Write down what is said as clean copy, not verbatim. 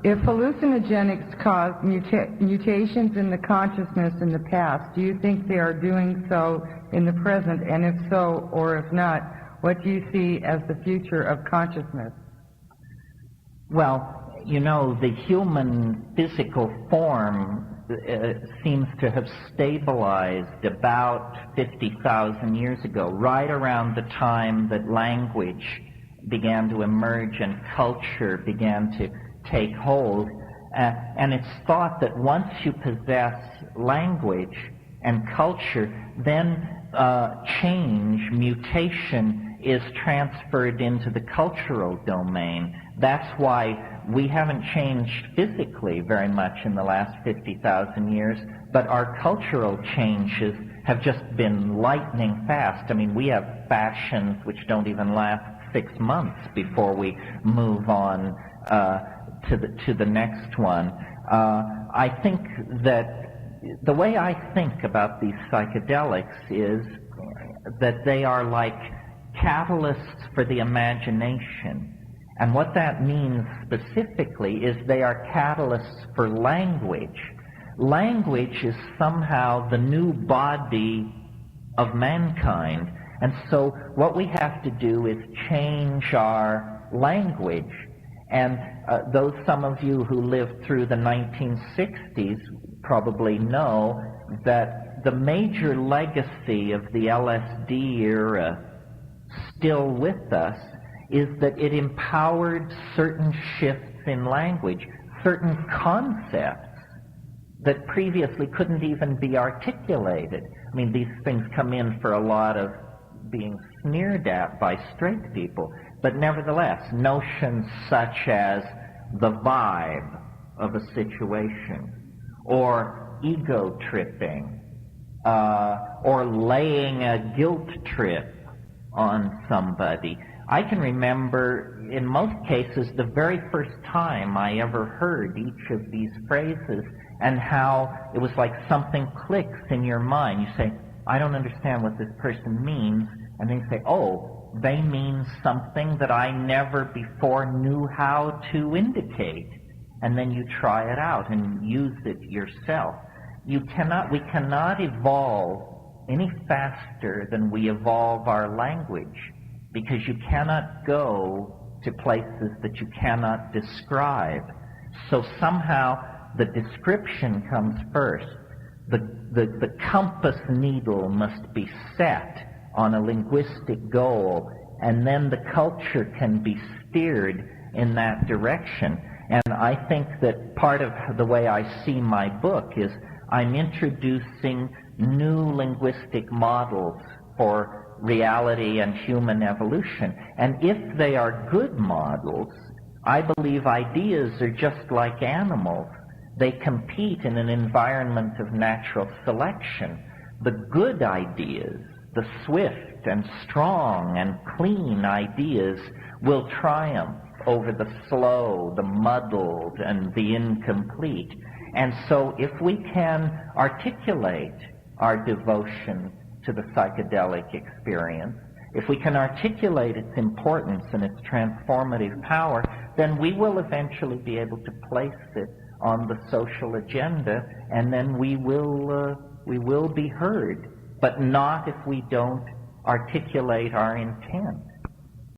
If hallucinogenics cause mutations in the consciousness in the past, do you think they are doing so in the present? And if so, or if not, what do you see as the future of consciousness? Well, you know, the human physical form seems to have stabilized about 50,000 years ago, right around the time that language began to emerge and culture began to take hold. And it's thought that once you possess language and culture, then change, mutation is transferred into the cultural domain. That's why we haven't changed physically very much in the last 50,000 years, but our cultural changes have just been lightning fast. I mean, we have fashions which don't even last 6 months before we move on to the next one. I think that the way I think about these psychedelics is that they are like catalysts for the imagination. And what that means specifically is they are catalysts for language. Language is somehow the new body of mankind. And so what we have to do is change our language. And some of you who lived through the 1960s probably know that the major legacy of the LSD era, still with us, is that it empowered certain shifts in language, certain concepts that previously couldn't even be articulated. I mean, these things come in for a lot of being sneered at by straight people, but nevertheless, notions such as the vibe of a situation, or ego tripping, or laying a guilt trip on somebody. I can remember, in most cases, the very first time I ever heard each of these phrases and how it was like something clicks in your mind. You say, I don't understand what this person means. And then you say, oh, they mean something that I never before knew how to indicate. And then you try it out and use it yourself. We cannot evolve any faster than we evolve our language, because you cannot go to places that you cannot describe. So somehow the description comes first. The compass needle must be set on a linguistic goal, and then the culture can be steered in that direction. And I think that part of the way I see my book is I'm introducing new linguistic models for reality and human evolution. And if they are good models, I believe ideas are just like animals. They compete in an environment of natural selection. The good ideas, the swift and strong and clean ideas, will triumph over the slow, the muddled, and the incomplete. And so if we can articulate our devotion to the psychedelic experience, if we can articulate its importance and its transformative power, then we will eventually be able to place it on the social agenda, and then we will be heard, but not if we don't articulate our intent.